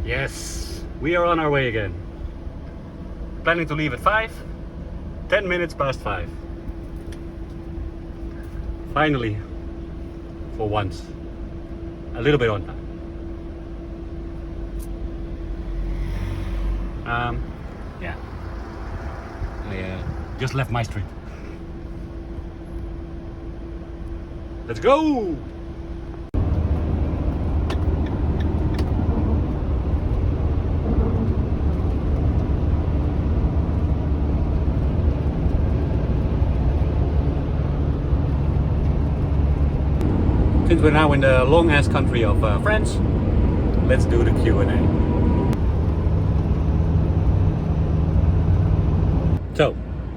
Yes, we are on our way again. Planning to leave at 5, 10 minutes past 5. Finally, for once, a little bit on time. Yeah, I just left my street. Let's go! Since we're now in the long-ass country of France, let's do the Q&A. So,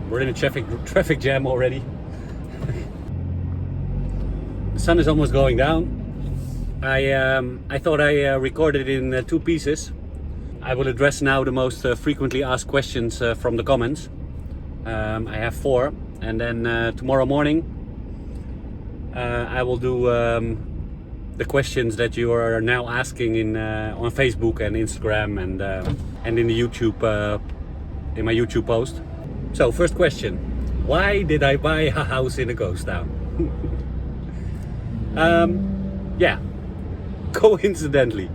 we're in a traffic jam already. The sun is almost going down. I thought I recorded it in 2 pieces. I will address now the most frequently asked questions from the comments. I have 4, and then tomorrow morning I will do the questions that you are now asking on Facebook and Instagram and in the YouTube in my YouTube post. So first question: why did I buy a house in a ghost town? Yeah, coincidentally.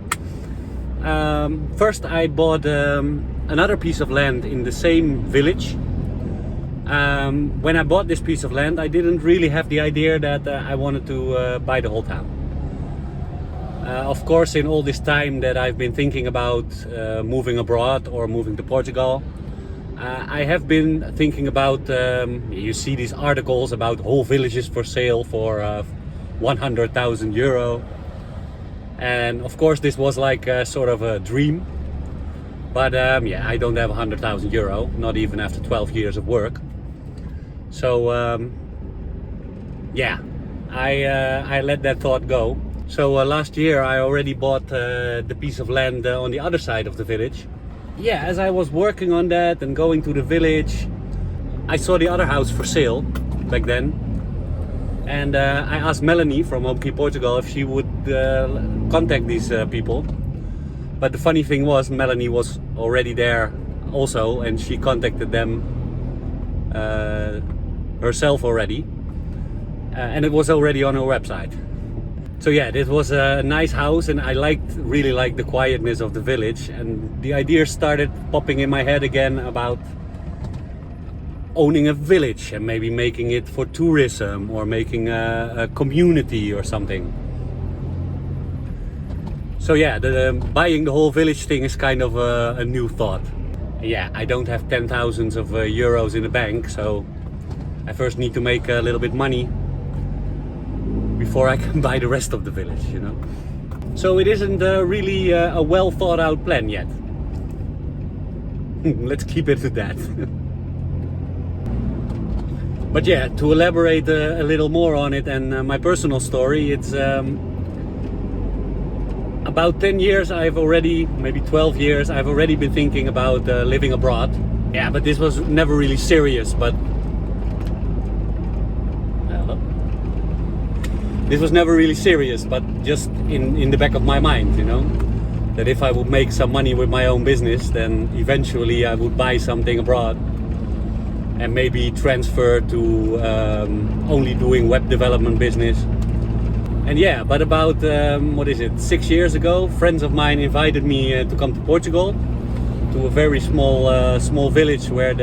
First I bought another piece of land in the same village. When I bought this piece of land, I didn't really have the idea that I wanted to buy the whole town. Of course, in all this time that I've been thinking about moving abroad or moving to Portugal, I have been thinking about, you see these articles about whole villages for sale for 100,000 euro. And of course this was like sort of a dream. But yeah, I don't have 100,000 euro, not even after 12 years of work. So yeah, I let that thought go. So last year I already bought the piece of land on the other side of the village. Yeah, as I was working on that and going to the village, I saw the other house for sale back then. And I asked Melanie from Homekey Portugal if she would contact these people. But the funny thing was, Melanie was already there also, and she contacted them herself already. And it was already on her website. So yeah, this was a nice house, and I really liked the quietness of the village. And the idea started popping in my head again about owning a village and maybe making it for tourism or making a community or something. So yeah, buying the whole village thing is kind of a new thought. Yeah, I don't have 10,000s of euros in the bank, so I first need to make a little bit money before I can buy the rest of the village, you know. So it isn't really a well thought out plan yet. Let's keep it to that. But yeah, to elaborate a little more on it and my personal story, it's about 10 years I've already, maybe 12 years, I've already been thinking about living abroad. Yeah, but this was never really serious, but this was never really serious, but just in the back of my mind, you know, that if I would make some money with my own business, then eventually I would buy something abroad and maybe transfer to only doing web development business. And yeah, but about 6 years ago, friends of mine invited me to come to Portugal, to a very small village where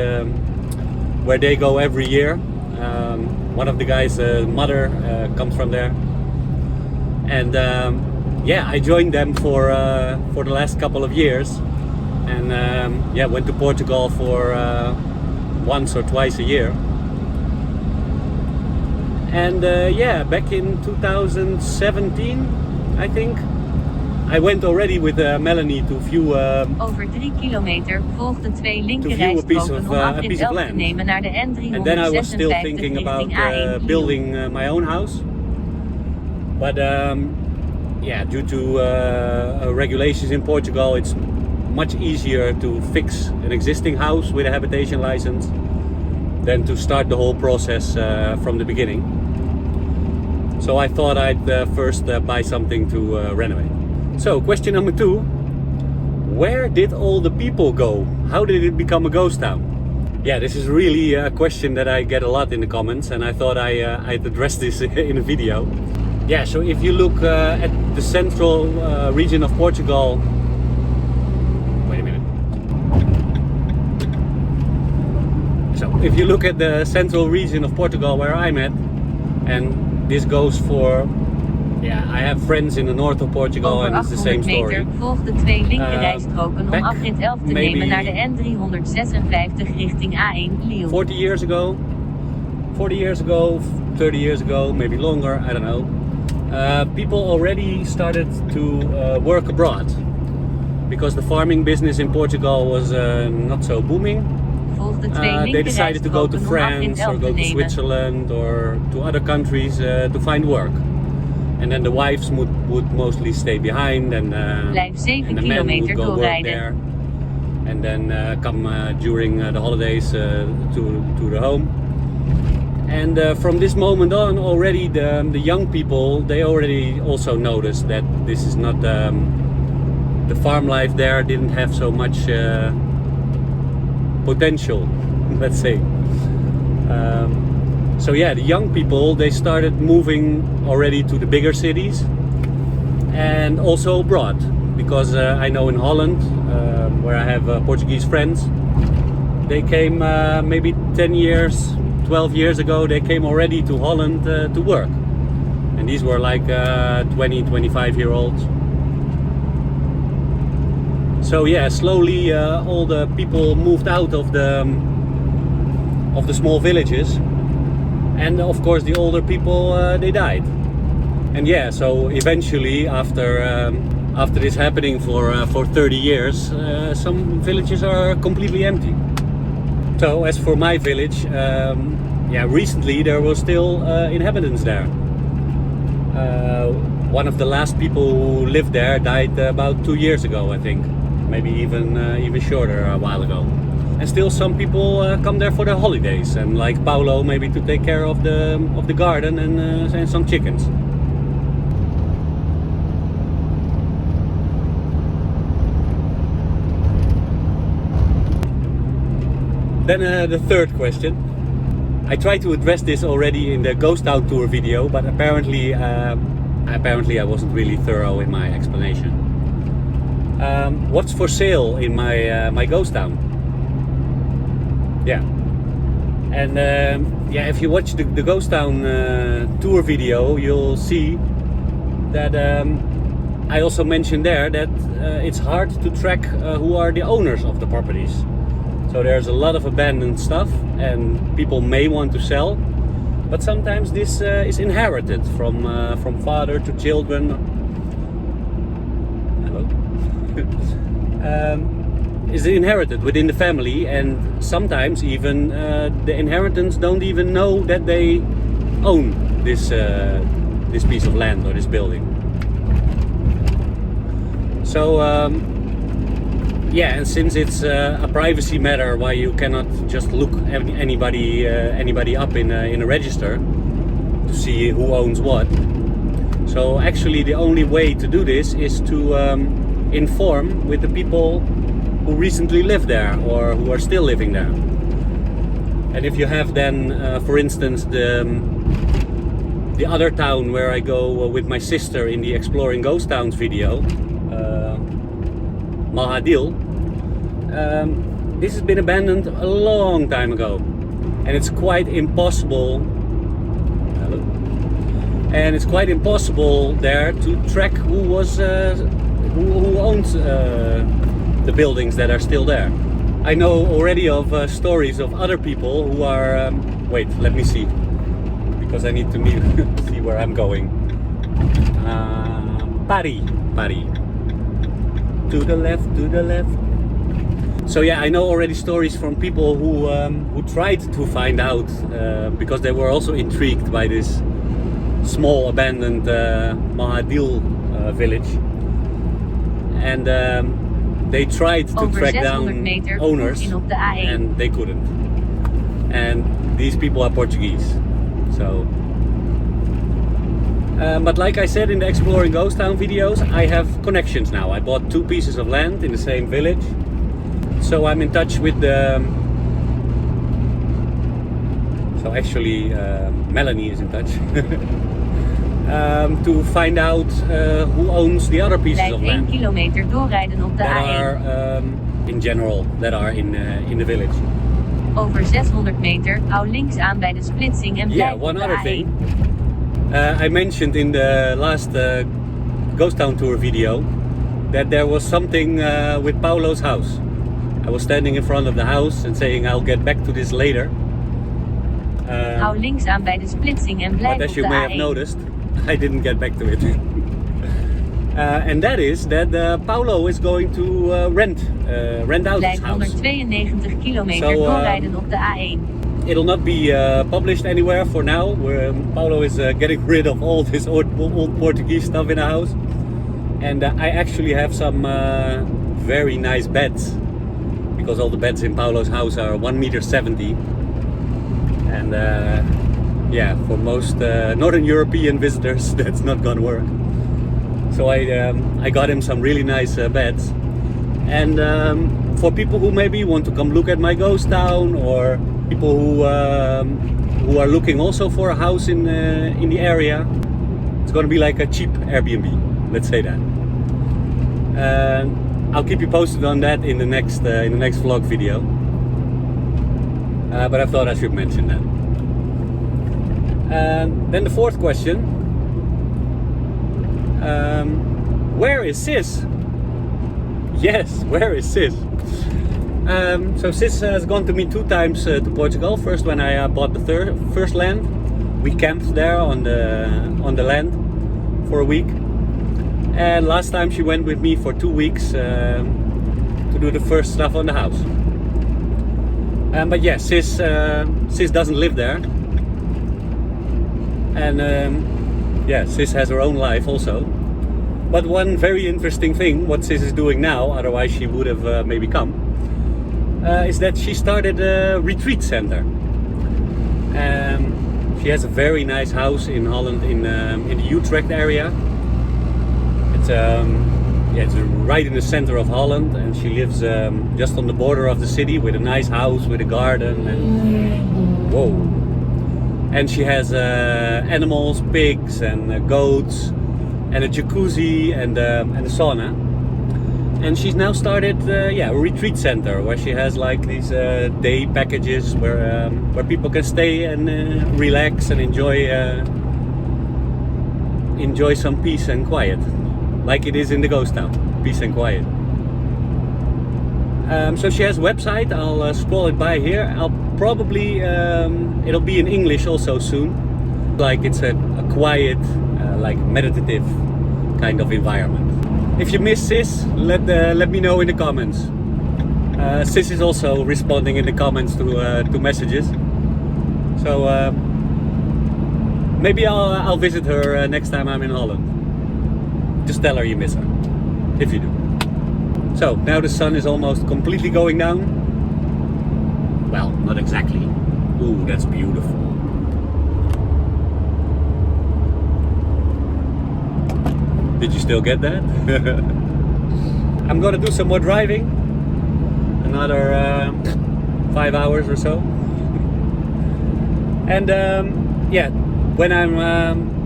they go every year. One of the guys' mother comes from there, and yeah, I joined them for the last couple of years, and yeah, went to Portugal for once or twice a year. And yeah, back in 2017, I think, I went already with Melanie to view over 3 kilometer volgt de 2 linkerrijstroken om afrit 11 te nemen naar de N356 and then I was still thinking about building my own house. But yeah, due to regulations in Portugal, it's much easier to fix an existing house with a habitation license than to start the whole process from the beginning. So I thought I'd first buy something to renovate. So question number 2, where did all the people go? How did it become a ghost town? Yeah, this is really a question that I get a lot in the comments, and I thought I'd address this in a video. Yeah, so if you look at the central region of Portugal, wait a minute. So if you look at the central region of Portugal where I'm at, and this goes for, yeah, I have friends in the north of Portugal and it's the same story. Volg de 2 linkerrijstroken om afrit 11 te nemen naar de N356 richting A1 Lille. 40 years ago, 30 years ago, maybe longer, I don't know. People already started to work abroad because the farming business in Portugal was not so booming. They decided to go to France or go to Switzerland or to other countries to find work. And then the wives would mostly stay behind and the men would go work there. And then come during the holidays to the home. And from this moment on, already the young people, they already also noticed that this is not the farm life there didn't have so much potential, let's say. So yeah, the young people, they started moving already to the bigger cities and also abroad, because I know in Holland, where I have Portuguese friends, they came maybe 10 years, 12 years ago, they came already to Holland to work. And these were like 20, 25-year-olds. So yeah, slowly all the people moved out of the small villages, and of course the older people they died. And yeah, so eventually after this happening for 30 years, some villages are completely empty. So as for my village, yeah, recently there were still inhabitants there. One of the last people who lived there died about 2 years ago, I think. Maybe even shorter, a while ago. And still some people come there for their holidays, and like Paulo, maybe to take care of the garden and some chickens. Then the third question. I tried to address this already in the Ghost Town tour video, but apparently I wasn't really thorough in my explanation. What's for sale in my ghost town? Yeah, and yeah, if you watch the ghost town tour video, you'll see that I also mentioned there that it's hard to track who are the owners of the properties. So there's a lot of abandoned stuff, and people may want to sell, but sometimes this is inherited from father to children. Is inherited within the family, and sometimes even the inheritance don't even know that they own this piece of land or this building. So yeah, and since it's a privacy matter, why you cannot just look anybody up in a register to see who owns what. So actually the only way to do this is to inform with the people who recently lived there or who are still living there. And if you have then, for instance, the other town where I go with my sister in the Exploring Ghost Towns video, Mahadil, this has been abandoned a long time ago, and it's quite impossible. And it's quite impossible there to track who was who owns the buildings that are still there. I know already of stories of other people who are. Wait, let me see, because I need to see where I'm going. Pari. To the left. So yeah, I know already stories from people who tried to find out because they were also intrigued by this small abandoned Mahadil village, and they tried to track down owners, and they couldn't. And these people are Portuguese, so But like I said in the Exploring Ghost Town videos, I have connections now. I bought 2 pieces of land in the same village. So I'm in touch with the... So actually, Melanie is in touch. To find out who owns the other pieces of land. 1 kilometer doorrijden op de that A1. are, in general, that are in the village. Over 600 meter, hou links aan bij de splitsing en blijf op One de other A1. thing. I mentioned in the last Ghost Town tour video that there was something with Paulo's house. I was standing in front of the house and saying I'll get back to this later. Hou links aan bij de splitsing en blijf But op as de you may have A1. noticed, I didn't get back to it. And that is that Paulo is going to rent out his Blijf house. 192 kilometer doorrijden op de A1. It'll not be published anywhere for now. Paulo is getting rid of all this old Portuguese stuff in the house. And I actually have some very nice beds. Because all the beds in Paulo's house are 1.70 m. And yeah, for most Northern European visitors, that's not gonna work. So I got him some really nice beds. And for people who maybe want to come look at my ghost town, or people who are looking also for a house in the area, it's gonna be like a cheap Airbnb. Let's say that. I'll keep you posted on that in the next vlog video. But I thought I should mention that. Then the fourth question: where is SIS? Yes, where is SIS? So SIS has gone to me 2 times to Portugal. First when I bought the first land, we camped there on the land for a week. And last time she went with me for 2 weeks to do the first stuff on the house. But yeah, Sis doesn't live there. And yeah, Sis has her own life also. But one very interesting thing, what Sis is doing now, otherwise she would have maybe come, is that she started a retreat center. She has a very nice house in Holland, in the Utrecht area. It's right in the center of Holland, and she lives just on the border of the city with a nice house with a garden. And whoa! And she has animals, pigs, and goats, and a jacuzzi and a sauna. And she's now started a retreat center where she has like these day packages where people can stay and relax and enjoy some peace and quiet, like it is in the ghost town, peace and quiet. So she has a website. I'll scroll it by here. I'll probably it'll be in English also soon. Like it's a quiet, like meditative kind of environment. If you miss Sis, let me know in the comments. Sis is also responding in the comments to messages. So maybe I'll visit her next time I'm in Holland. Just tell her you miss her, if you do. So now the sun is almost completely going down. Well, not exactly. Ooh, that's beautiful. Did you still get that? I'm gonna do some more driving. Another 5 hours or so. And yeah, when I'm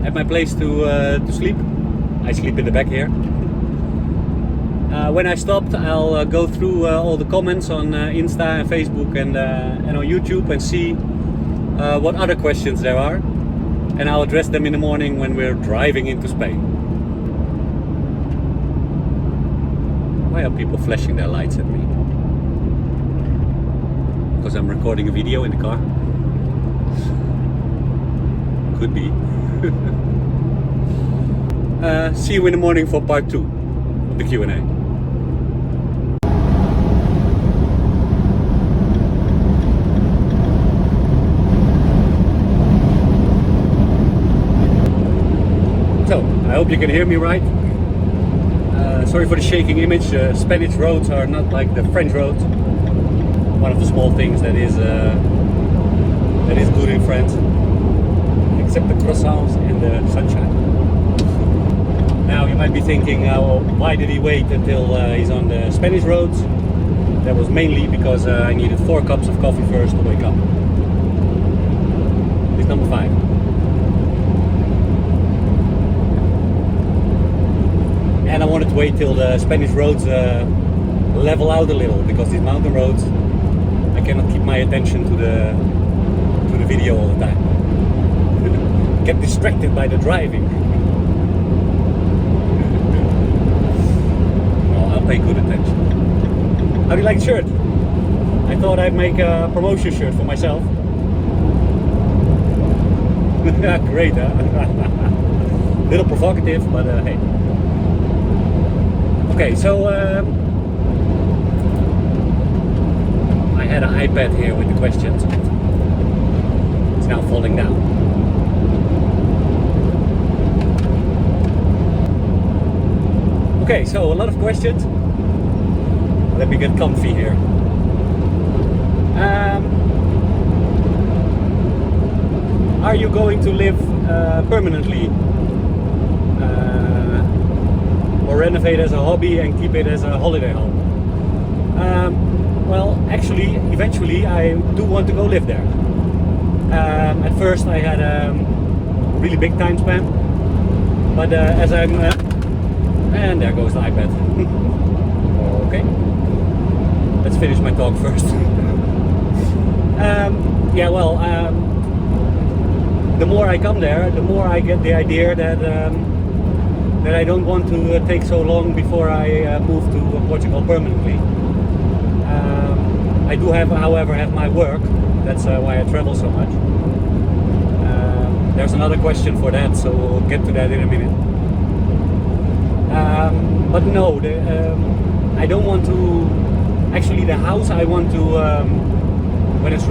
at my place to sleep, I sleep in the back here. When I stopped, I'll go through all the comments on Insta and Facebook and on YouTube and see what other questions there are. And I'll address them in the morning when we're driving into Spain. Why are people flashing their lights at me? Because I'm recording a video in the car? Could be. See you in the morning for part 2 of the Q&A. So, I hope you can hear me right. Sorry for the shaking image. Spanish roads are not like the French roads. One of the small things that is good in France, except the croissants and the sunshine. You might be thinking, why did he wait until he's on the Spanish roads? That was mainly because I needed 4 cups of coffee first to wake up. It's number 5. And I wanted to wait till the Spanish roads level out a little, because these mountain roads, I cannot keep my attention to the video all the time. Get distracted by the driving. Well, I'll pay good attention. How do you like the shirt? I thought I'd make a promotion shirt for myself. Great, huh? Little provocative, but hey. Okay, so I had an iPad here with the questions. It's now falling down. Okay, so a lot of questions. Let me get comfy here. Are you going to live permanently? Or renovate as a hobby and keep it as a holiday home? Well, actually, eventually I do want to go live there. At first I had a really big time span, but as I'm and there goes the iPad. Okay, let's finish my talk first. Yeah, well, the more I come there, the more I get the idea that that I don't want to take so long before I move to Portugal permanently. I do have, however, have my work. That's why I travel so much. There's another question for that, so we'll get to that in a minute. But no, I don't want to. Actually, the house I want to when it's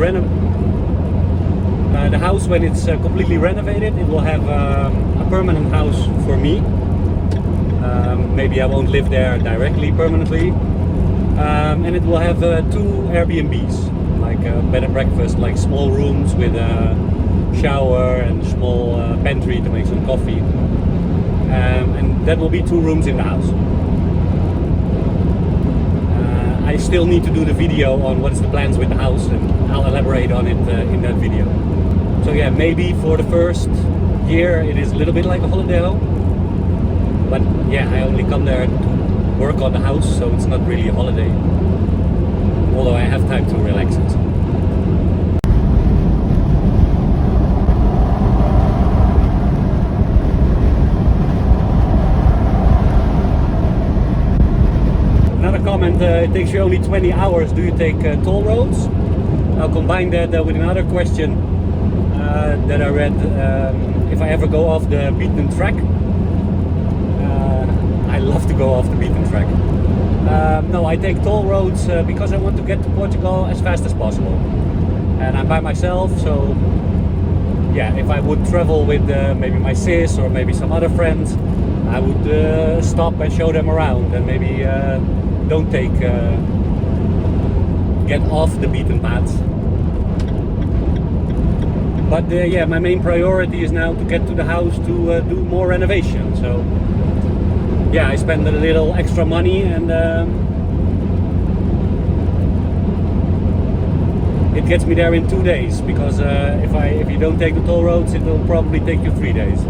the house when it's completely renovated, it will have a permanent house for me. Maybe I won't live there directly permanently, and it will have 2 Airbnbs, like a bed and breakfast, like small rooms with a shower and small pantry to make some coffee, and that will be 2 rooms in the house. I still need to do the video on what is the plans with the house, and I'll elaborate on it in that video. So yeah, maybe for the first year it is a little bit like a holiday home, but yeah, I only come there to work on the house, so it's not really a holiday, although I have time to relax it. Another comment, it takes you only 20 hours, do you take toll roads? I'll combine that with another question that I read, if I ever go off the beaten track. I love to go off the beaten track. No, I take toll roads because I want to get to Portugal as fast as possible. And I'm by myself, so yeah, if I would travel with maybe my SIS or maybe some other friends, I would stop and show them around, and maybe don't get off the beaten paths. But yeah, my main priority is now to get to the house to do more renovation. So yeah, I spend a little extra money, and it gets me there in 2 days, because if you don't take the toll roads, it will probably take you 3 days.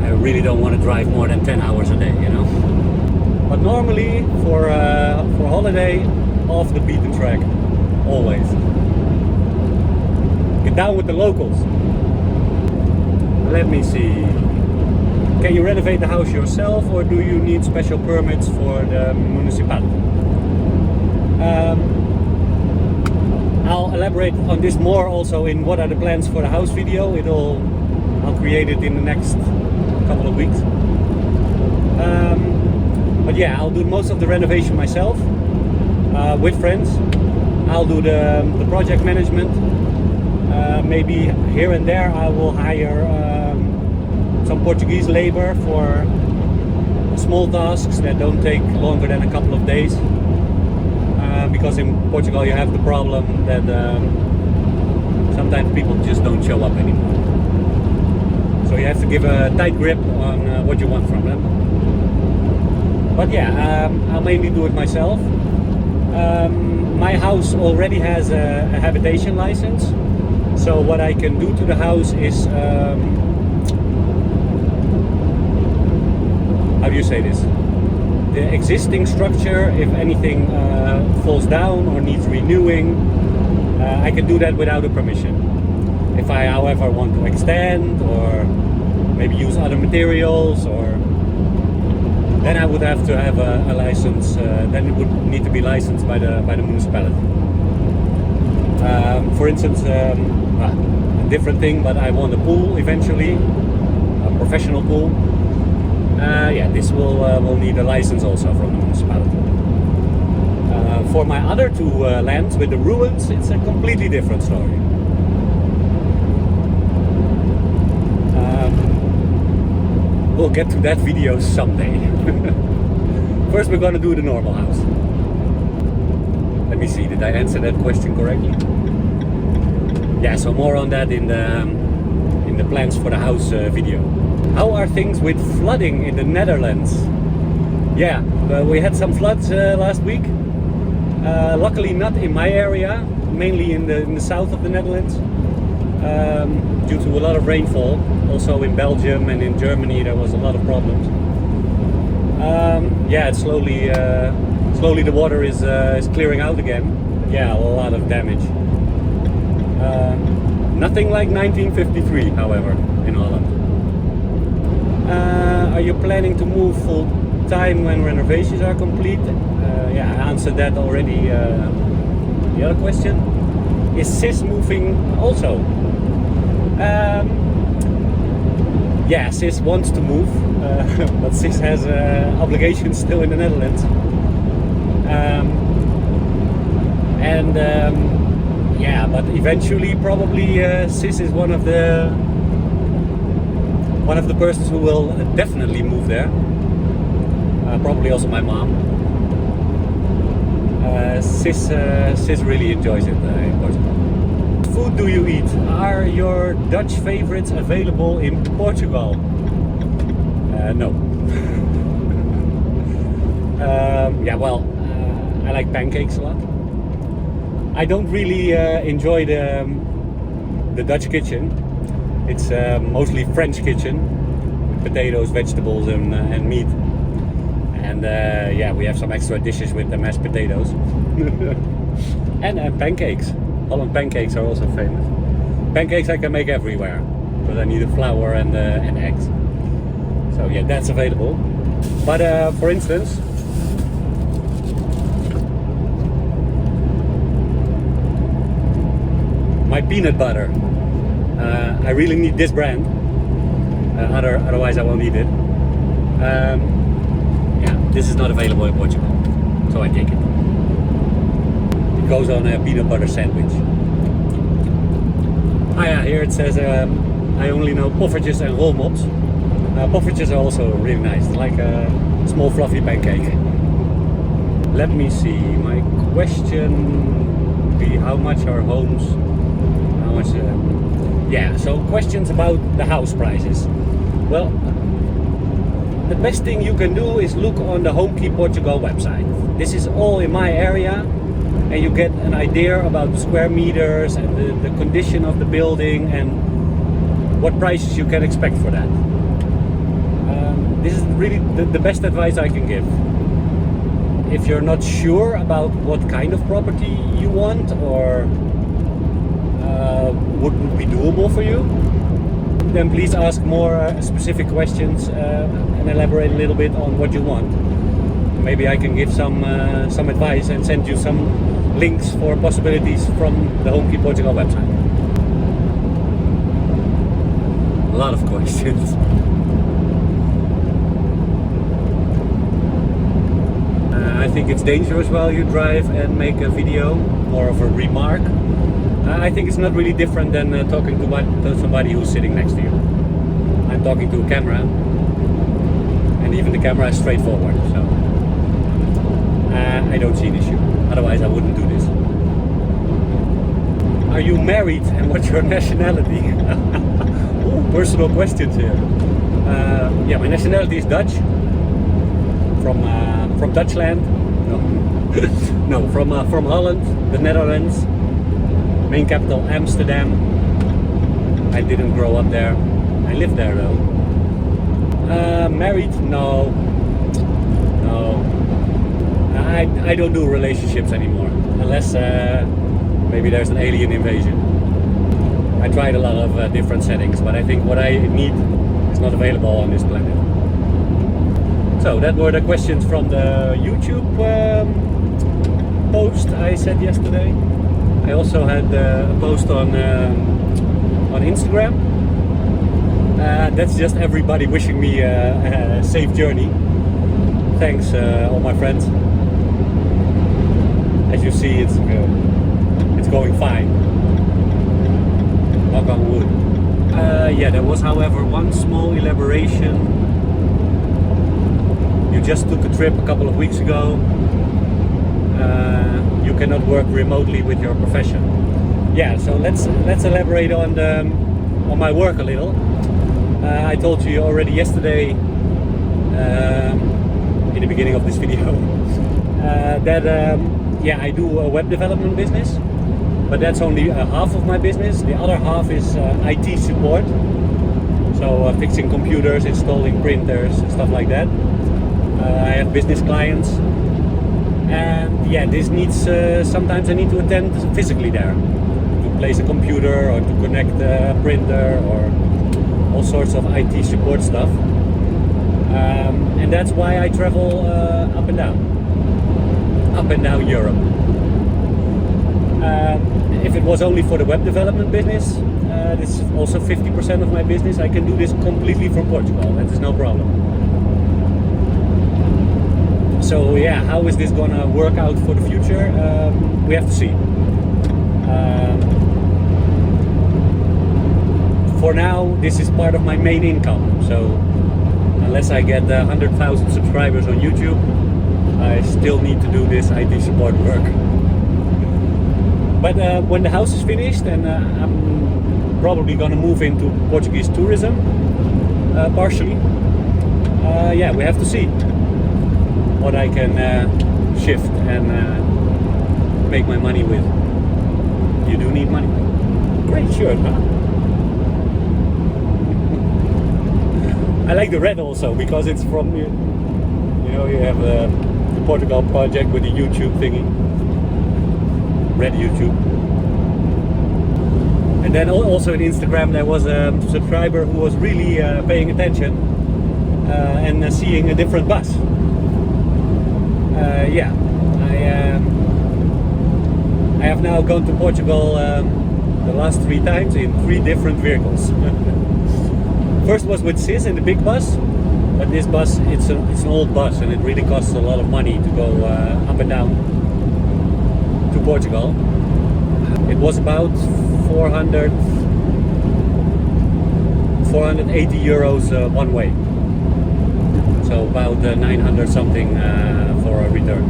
I really don't want to drive more than 10 hours a day, you know. But normally for holiday, off the beaten track, always. Get down with the locals. Let me see. Can you renovate the house yourself, or do you need special permits for the municipality? I'll elaborate on this more also in what are the plans for the house video. I'll create it in the next couple of weeks. But yeah, I'll do most of the renovation myself with friends. I'll do the project management. Maybe here and there I will hire some Portuguese labor for small tasks that don't take longer than a couple of days. Because in Portugal you have the problem that sometimes people just don't show up anymore. So you have to give a tight grip on what you want from them. But yeah, I'll mainly do it myself. My house already has a habitation license, so what I can do to the house is how do you say this? The existing structure, if anything falls down or needs renewing, I can do that without a permission. If I, however, want to extend or maybe use other materials, or then I would have to have a license. Then it would need to be licensed by the municipality. For instance, a different thing, but I want a pool eventually, a professional pool. Yeah, this will need a license also from the municipality. For my other two lands with the ruins, it's a completely different story. We'll get to that video someday. First we're gonna do the normal house. Let me see, did I answer that question correctly? Yeah, so more on that in the plans for the house video. How are things with flooding in the Netherlands? Yeah, we had some floods last week. Luckily not in my area, mainly in the south of the Netherlands. Due to a lot of rainfall. Also in Belgium and in Germany there was a lot of problems. Yeah, it's slowly the water is clearing out again. Yeah, a lot of damage. Nothing like 1953, however, in Holland. Are you planning to move full time when renovations are complete? Yeah, I answered that already. The other question, is SIS moving also? Yeah, SIS wants to move, but SIS has obligations still in the Netherlands. Yeah, but eventually probably SIS is one of the persons who will definitely move there. Probably also my mom. SIS really enjoys it in Portugal. What food do you eat? Are your Dutch favorites available in Portugal? No. Yeah, well, I like pancakes a lot. I don't really enjoy the Dutch kitchen. It's mostly French kitchen, potatoes, vegetables, and meat. And yeah, we have some extra dishes with the mashed potatoes and pancakes. Holland pancakes are also famous. Pancakes I can make everywhere, but I need a flour and eggs. So yeah, that's available. But for instance, my peanut butter. I really need this brand. Otherwise I won't eat it. Yeah, this is not available in Portugal, so I take it. It goes on a peanut butter sandwich. Ah yeah, here it says I only know poffertjes and rolmops. Poffertjes are also really nice, like a small fluffy pancake. Let me see, my question would be how much are homes, how much, yeah, so questions about the house prices. Well, the best thing you can do is look on the HomeKey Portugal website. This is all in my area, and you get an idea about the square meters and the condition of the building and what prices you can expect for that. This is really the best advice I can give. If you're not sure about what kind of property you want or what would be doable for you, then please ask more specific questions and elaborate a little bit on what you want. Maybe I can give some advice and send you some links for possibilities from the HomeKey Portugal website. A lot of questions. I think it's dangerous while you drive and make a video, more of a remark. I think it's not really different than talking to somebody who's sitting next to you. I'm talking to a camera, and even the camera is straightforward, so I don't see an issue. Otherwise I wouldn't do this. Are you married and what's your nationality? Ooh, personal questions here. Yeah, my nationality is Dutch. from Dutchland. No, no, from Holland, the Netherlands, main capital Amsterdam. I didn't grow up there. I lived there though. Married? No. I don't do relationships anymore, unless maybe there's an alien invasion. I tried a lot of different settings, but I think what I need is not available on this planet. So that were the questions from the YouTube post I said yesterday. I also had a post on Instagram. That's just everybody wishing me a safe journey. Thanks, all my friends. As you see, it's going fine. Knock on wood. Yeah, there was, however, one small elaboration. You just took a trip a couple of weeks ago. You cannot work remotely with your profession. Yeah, so let's elaborate on my work a little. I told you already yesterday, in the beginning of this video, that yeah, I do a web development business, but that's only half of my business. The other half is IT support, so fixing computers, installing printers, and stuff like that. I have business clients, and yeah, this needs sometimes I need to attend physically there to place a computer or to connect a printer or all sorts of IT support stuff, and that's why I travel up and down Europe. If it was only for the web development business, this is also 50% of my business. I can do this completely from Portugal. That is no problem. So yeah, how is this gonna work out for the future? We have to see. For now, this is part of my main income. So unless I get 100,000 subscribers on YouTube, I still need to do this IT support work. But when the house is finished, and I'm probably gonna move into Portuguese tourism, partially. Yeah, we have to see what I can shift and make my money with. You do need money. Great shirt, huh? I like the red also because it's from, you know, you have the Portugal project with the YouTube thingy. Red YouTube. And then also on Instagram there was a subscriber who was really paying attention and seeing a different bus. Yeah, I have now gone to Portugal the last 3 times in 3 different vehicles. First was with SIS in the big bus, but this bus, it's an old bus and it really costs a lot of money to go up and down to Portugal. It was about 480 euros one way, so about 900 something for a return.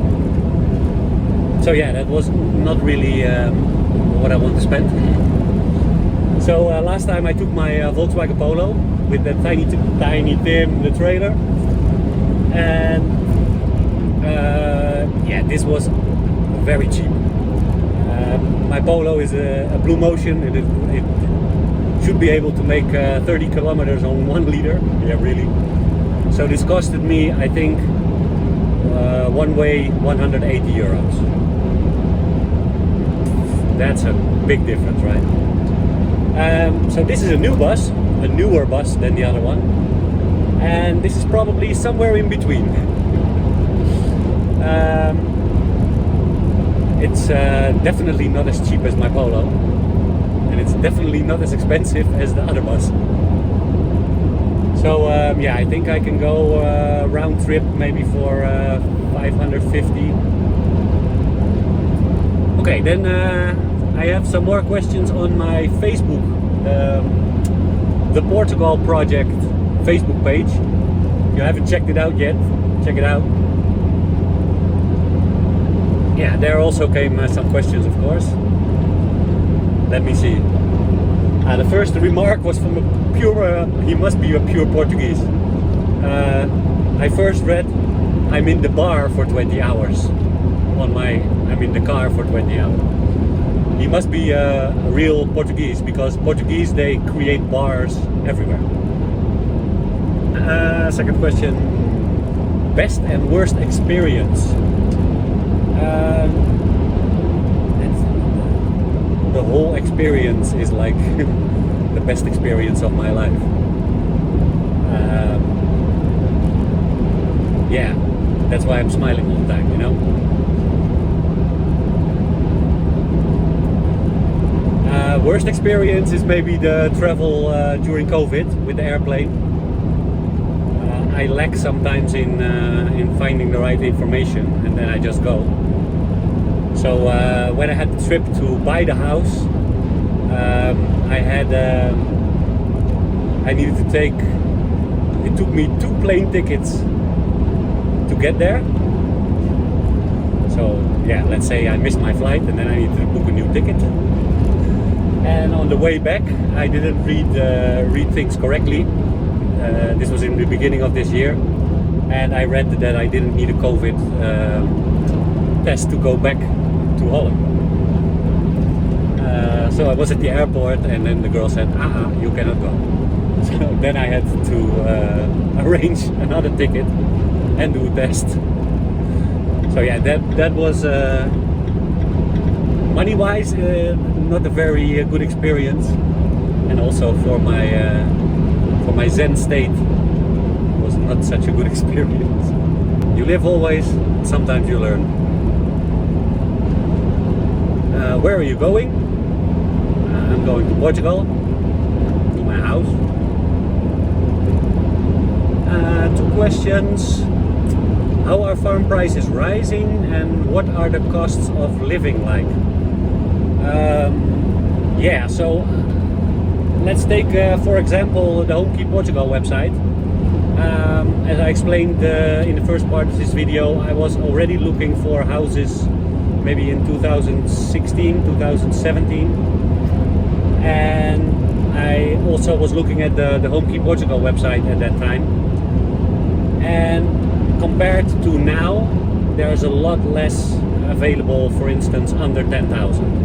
So yeah, that was not really what I want to spend. So last time I took my Volkswagen Polo with the tiny Tim, the trailer, and yeah, this was very cheap. My Polo is a Blue Motion, and it should be able to make 30 kilometers on 1 liter. Yeah, really. So this costed me, I think, one way 180 euros. That's a big difference, right? So this is a new bus, a newer bus than the other one, and this is probably somewhere in between. It's definitely not as cheap as my Polo, and it's definitely not as expensive as the other bus. So yeah, I think I can go round trip maybe for 550. Okay, then I have some more questions on my Facebook, the Portugal Project Facebook page. If you haven't checked it out yet, check it out. Yeah, there also came some questions, of course. Let me see. The first remark was from a pure, he must be a pure Portuguese. I first read, I'm in the bar for 20 hours. I'm in the car for 20 hours. He must be a real Portuguese, because Portuguese, they create bars everywhere. Second question, best and worst experience. The whole experience is like the best experience of my life. Yeah, that's why I'm smiling all the time, you know. Worst experience is maybe the travel during COVID with the airplane. I lack sometimes in finding the right information, and then I just go. So when I had the trip to buy the house, I needed to take. It took me 2 plane tickets to get there. So yeah, let's say I missed my flight, and then I needed to book a new ticket. And on the way back, I didn't read things correctly. This was in the beginning of this year, and I read that I didn't need a COVID test to go back to Holland. So I was at the airport, and then the girl said, you cannot go. So then I had to arrange another ticket and do a test. So yeah, that was money-wise not a very good experience, and also for my Zen state was not such a good experience. You live always, sometimes you learn. Where are you going? I'm going to Portugal, to my house. 2 questions. How are farm prices rising, and what are the costs of living like? Yeah, so let's take for example the Homekey Portugal website. As I explained in the first part of this video, I was already looking for houses maybe in 2016, 2017, and I also was looking at the Homekey Portugal website at that time, and compared to now, there's a lot less available, for instance, under 10,000.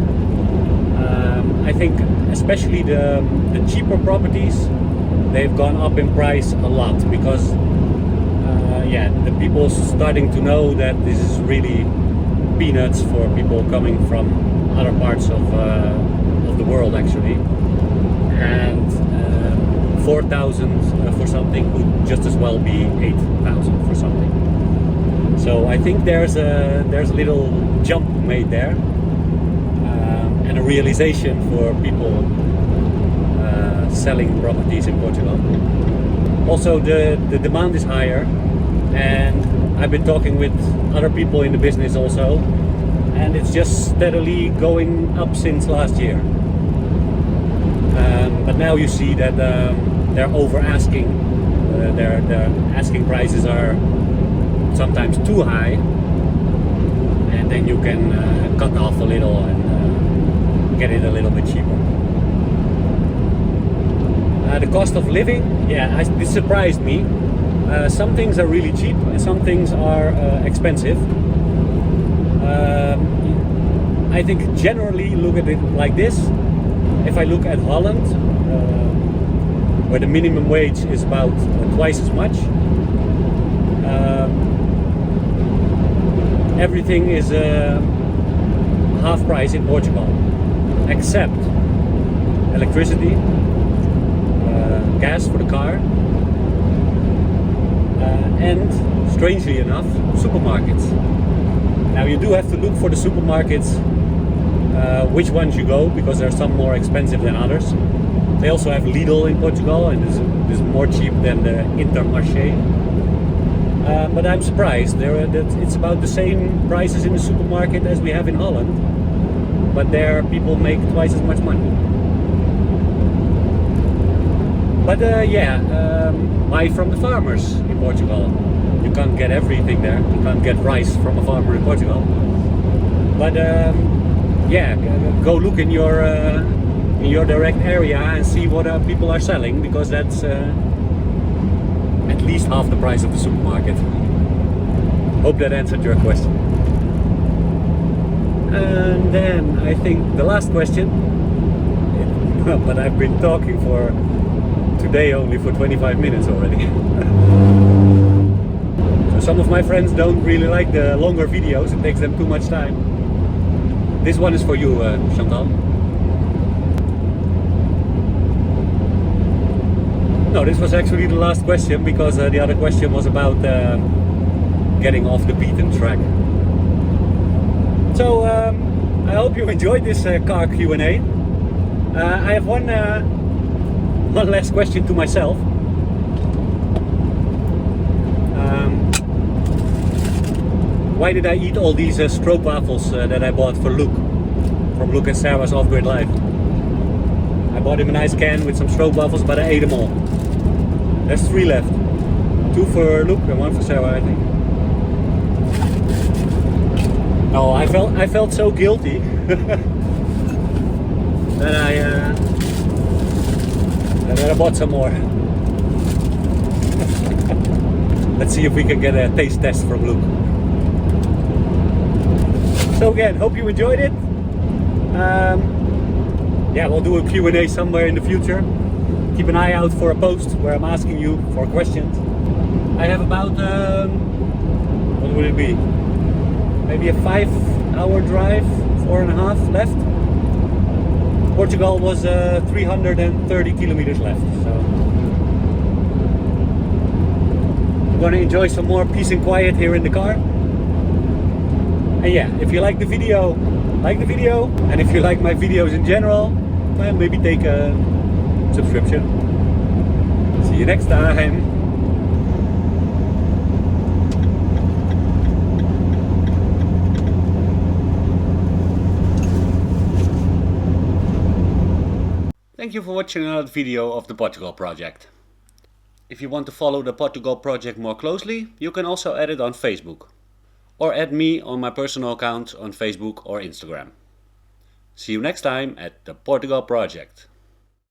I think especially the cheaper properties, they've gone up in price a lot, because yeah, the people starting to know that this is really peanuts for people coming from other parts of the world actually, and 4,000 for something could just as well be 8,000 for something. So I think there's a little jump made there, and a realization for people selling properties in Portugal. Also the demand is higher, and I've been talking with other people in the business also, and it's just steadily going up since last year. But now you see that they're over asking. Their asking prices are sometimes too high, and then you can cut off a little and get it a little bit cheaper. The cost of living, yeah, this surprised me. Some things are really cheap and some things are expensive. I think generally look at it like this. If I look at Holland, where the minimum wage is about twice as much, everything is half price in Portugal, except electricity, gas for the car, and strangely enough, supermarkets. Now you do have to look for the supermarkets, which ones you go, because there are some more expensive than others. They also have Lidl in Portugal, and this is more cheap than the Intermarché. But I'm surprised. It's about the same prices in the supermarket as we have in Holland, but there people make twice as much money. But buy from the farmers in Portugal. You can't get everything there. You can't get rice from a farmer in Portugal. But go look in your direct area and see what people are selling, because that's at least half the price of the supermarket. Hope that answered your question. And then I think the last question, but I've been talking for today only for 25 minutes already. So some of my friends don't really like the longer videos, it takes them too much time. This one is for you, Chantal. No, this was actually the last question, because the other question was about getting off the beaten track. So I hope you enjoyed this car Q&A. I have one last question to myself. Why did I eat all these stroopwafels that I bought for Luke, from Luke and Sarah's Off-Grid Life? I bought him a nice can with some stroopwafels, but I ate them all. There's 3 left. 2 for Luke and 1 for Sarah, I think. No, I felt so guilty that I bought some more. Let's see if we can get a taste test from Luke. So again, hope you enjoyed it. Yeah, we'll do a Q&A somewhere in the future. Keep an eye out for a post where I'm asking you for questions. I have about, what would it be? Maybe a 5-hour drive, 4.5 left. Portugal was 330 kilometers left. So I'm gonna enjoy some more peace and quiet here in the car. And yeah, if you like the video, like the video. And if you like my videos in general, well, maybe take a subscription. See you next time. Thank you for watching another video of the Portugal project. If you want to follow the Portugal project more closely, you can also add it on Facebook. Or add me on my personal account on Facebook or Instagram. See you next time at the Portugal project.